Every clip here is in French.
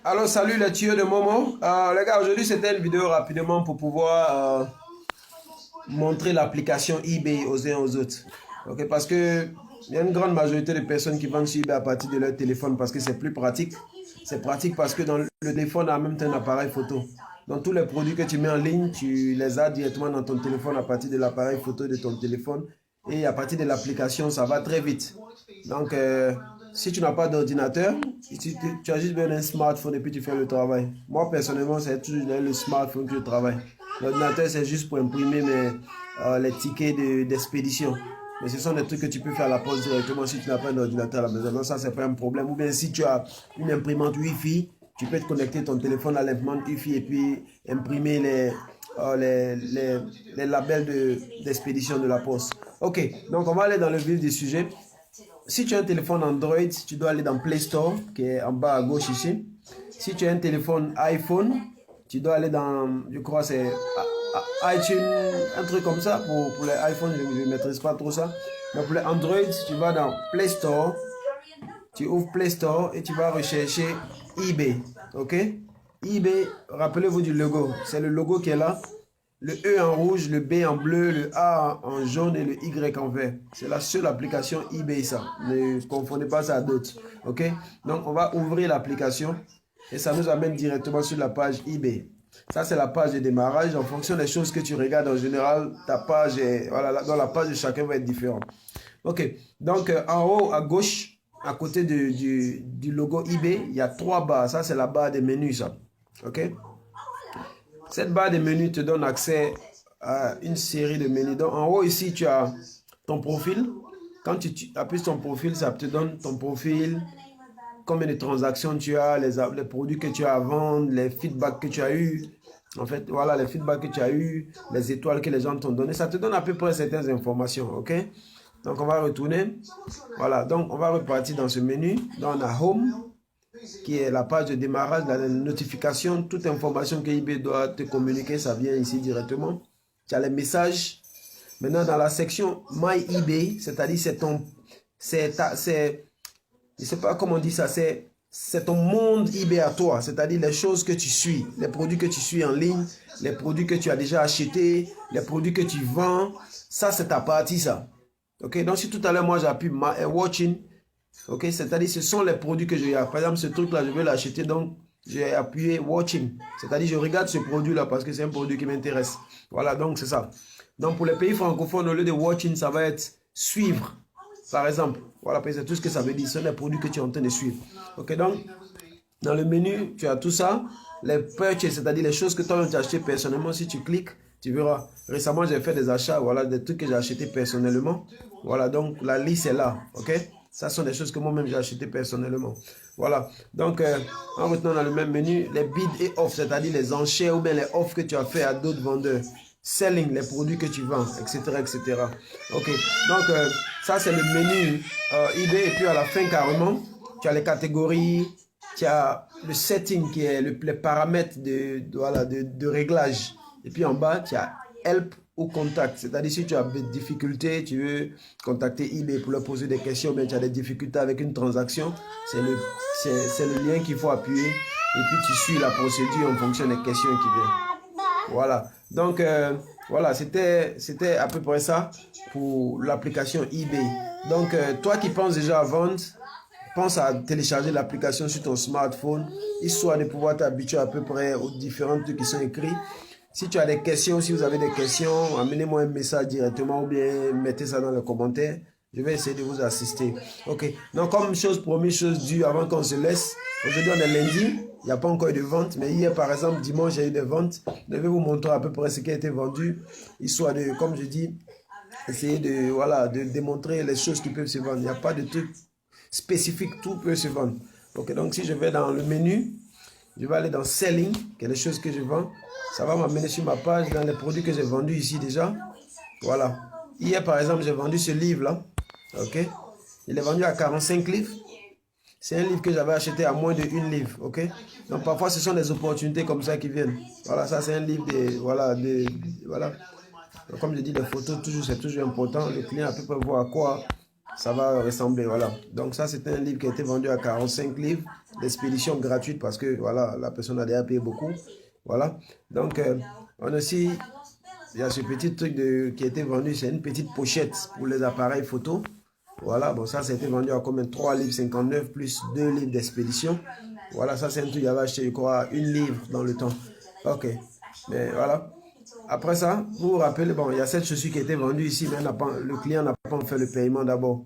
Alors salut les tuyaux de Momo. Les gars, aujourd'hui c'était une vidéo rapidement pour pouvoir montrer l'application eBay aux uns aux autres. Ok, parce que il y a une grande majorité de personnes qui vendent sur eBay à partir de leur téléphone parce que c'est plus pratique. C'est pratique parce que dans le téléphone a même un appareil photo. Donc tous les produits que tu mets en ligne, tu les as directement dans ton téléphone à partir de l'appareil photo de ton téléphone. Et à partir de l'application, ça va très vite. Donc, si tu n'as pas d'ordinateur, tu as juste besoin d'un smartphone et puis tu fais le travail. Moi, personnellement, c'est toujours le smartphone que je travaille. L'ordinateur, c'est juste pour imprimer les tickets d'expédition. Mais ce sont des trucs que tu peux faire à la poste directement si tu n'as pas d'ordinateur à la maison. Donc, ça, c'est pas un problème. Ou bien, si tu as une imprimante Wi-Fi, tu peux te connecter ton téléphone à l'imprimante Wi-Fi et puis imprimer les labels d'expédition de la poste. Ok, donc on va aller dans le vif du sujet. Si tu as un téléphone Android, tu dois aller dans Play Store, qui est en bas à gauche ici. Si tu as un téléphone iPhone, tu dois aller dans, je crois c'est iTunes, un truc comme ça. Pour les iPhones, je ne maîtrise pas trop ça. Mais pour les Android, tu vas dans Play Store, tu ouvres Play Store et tu vas rechercher eBay. Ok? eBay, rappelez-vous du logo. C'est le logo qui est là. Le E en rouge, le B en bleu, le A en jaune et le Y en vert. C'est la seule application eBay, ça. Ne confondez pas ça à d'autres. Ok? Donc, on va ouvrir l'application et ça nous amène directement sur la page eBay. Ça, c'est la page de démarrage. En fonction des choses que tu regardes, en général, ta page est, voilà, dans la page de chacun va être différente. Ok. Donc, en haut à gauche, à côté du logo eBay, il y a 3 barres. Ça, c'est la barre des menus, ça. Ok? Cette barre de menus te donne accès à une série de menus. Donc, en haut ici, tu as ton profil. Quand tu appuies sur ton profil, ça te donne ton profil, combien de transactions tu as, les produits que tu as à vendre, les feedbacks que tu as eu. En fait, voilà, les feedbacks que tu as eu, les étoiles que les gens t'ont donné. Ça te donne à peu près certaines informations, ok? Donc, on va retourner. Voilà, donc on va repartir dans ce menu. Donc, on a Home, qui est la page de démarrage, la notification, toute information que eBay doit te communiquer, ça vient ici directement. Tu as les messages. Maintenant, dans la section My eBay, c'est-à-dire je sais pas comment on dit ça, c'est ton monde eBay à toi, c'est-à-dire les choses que tu suis, les produits que tu suis en ligne, les produits que tu as déjà achetés, les produits que tu vends, ça c'est ta partie ça. Ok, donc si tout à l'heure moi j'appuie Watching, ok, c'est-à-dire ce sont les produits que j'ai. Par exemple, ce truc-là, je veux l'acheter, donc j'ai appuyé Watching. C'est-à-dire, je regarde ce produit-là parce que c'est un produit qui m'intéresse. Voilà, donc c'est ça. Donc pour les pays francophones, au lieu de Watching, ça va être suivre. Par exemple, voilà, c'est tout ce que ça veut dire. Ce sont les produits que tu es en train de suivre. Ok, donc dans le menu, tu as tout ça. Les purchases, c'est-à-dire les choses que tu as acheté personnellement. Si tu cliques, tu verras. Récemment, j'ai fait des achats, voilà, des trucs que j'ai achetés personnellement. Voilà, donc la liste est là. Ok. Ça sont des choses que moi-même j'ai achetées personnellement. Voilà. Donc, en retenant dans le même menu, les bid et off, c'est-à-dire les enchères ou bien les offres que tu as fait à d'autres vendeurs. Selling, les produits que tu vends, etc. etc. Ok. Donc, ça c'est le menu eBay. Et puis à la fin, carrément, tu as les catégories, tu as le setting qui est les paramètres de réglage. Et puis en bas, tu as help ou contact, c'est-à-dire si tu as des difficultés, tu veux contacter eBay pour leur poser des questions, mais tu as des difficultés avec une transaction, c'est le lien qu'il faut appuyer et puis tu suis la procédure en fonction des questions qui viennent. Voilà, donc voilà, c'était à peu près ça pour l'application eBay. Donc toi qui penses déjà à vendre, pense à télécharger l'application sur ton smartphone, histoire de pouvoir t'habituer à peu près aux différents trucs qui sont écrits. Si tu as des questions, si vous avez des questions, amenez-moi un message directement ou bien mettez ça dans les commentaires. Je vais essayer de vous assister. Ok. Donc, comme chose promise, chose due, avant qu'on se laisse, aujourd'hui on est lundi, il n'y a pas encore eu de vente, mais hier par exemple, dimanche, j'ai eu des ventes. Je vais vous montrer à peu près ce qui a été vendu, histoire de, comme je dis, essayer de, voilà, de démontrer les choses qui peuvent se vendre. Il n'y a pas de truc spécifique, tout peut se vendre. Ok. Donc, si je vais dans le menu, je vais aller dans Selling, qui est les choses que je vends. Ça va m'amener sur ma page dans les produits que j'ai vendus ici déjà. Voilà. Hier, par exemple, j'ai vendu ce livre-là. Ok. Il est vendu à 45 livres. C'est un livre que j'avais acheté à moins de 1 livre. Ok. Donc, parfois, ce sont des opportunités comme ça qui viennent. Voilà, ça, c'est un livre de. Voilà. Donc, comme je dis, les photos, toujours, c'est toujours important. Le client peut voir à quoi ça va ressembler, voilà. Donc ça, c'est un livre qui a été vendu à 45 livres d'expédition gratuite parce que, voilà, la personne a déjà payé beaucoup, voilà. Donc, on a aussi, il y a ce petit truc qui a été vendu, c'est une petite pochette pour les appareils photo. Voilà, bon, ça, été vendu à combien? 3 livres 59 plus 2 livres d'expédition. Voilà, ça, c'est un truc, j'avais acheté, je crois, une livre dans le temps. Ok, mais voilà. Après ça, vous vous rappelez, bon, il y a cette chaussure qui a été vendue ici, mais le client n'a pas fait le paiement d'abord.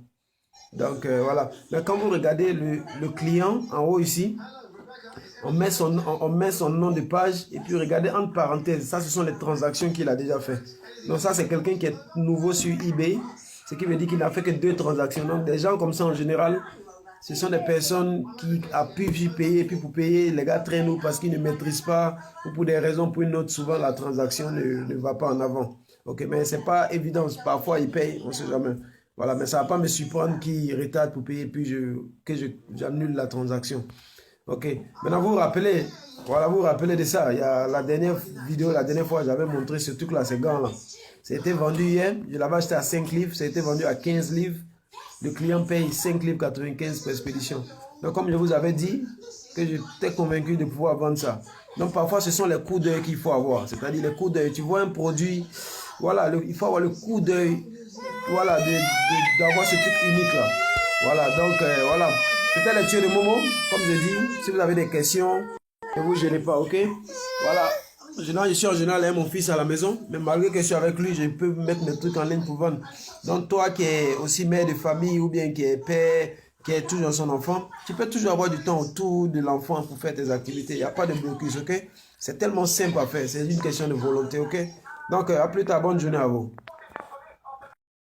Donc, voilà. Mais quand vous regardez le client en haut ici, on met son nom de page et puis regardez entre parenthèses, ça, ce sont les transactions qu'il a déjà fait. Donc, ça, c'est quelqu'un qui est nouveau sur eBay. Ce qui veut dire qu'il n'a fait que 2 transactions. Donc, des gens comme ça, en général, ce sont des personnes qui appuient pour payer. Et puis, pour payer, les gars traînent parce qu'ils ne maîtrisent pas ou pour des raisons, pour une autre, souvent, la transaction ne va pas en avant. Ok, mais ce n'est pas évident. Parfois, ils payent, on ne sait jamais. Voilà, mais ça ne va pas me surprendre qu'ils retardent pour payer puis que j'annule la transaction. Ok, maintenant, vous vous rappelez, voilà, vous vous rappelez de ça. Il y a la dernière vidéo, la dernière fois, j'avais montré ce truc-là, ces gants-là. Ça a été vendu hier, je l'avais acheté à 5 livres, ça a été vendu à 15 livres. Le client paye 5 livres 95 pour expédition. Donc comme je vous avais dit, que j'étais convaincu de pouvoir vendre ça. Donc parfois ce sont les coups d'œil qu'il faut avoir. C'est-à-dire les coups d'œil. Tu vois un produit, voilà, il faut avoir le coup d'œil, voilà, d'avoir ce truc unique là. Voilà, donc voilà. C'était la lecture de Momo. Comme je dis, si vous avez des questions, ne vous gênez pas, ok? Voilà. Je suis en général avec mon fils à la maison, mais malgré que je suis avec lui, je peux mettre mes trucs en ligne pour vendre. Donc toi qui es aussi mère de famille ou bien qui est père, qui est toujours son enfant, tu peux toujours avoir du temps autour de l'enfant pour faire tes activités. Il n'y a pas de blocus, ok? C'est tellement simple à faire, c'est une question de volonté, ok? Donc à plus tard, bonne journée à vous.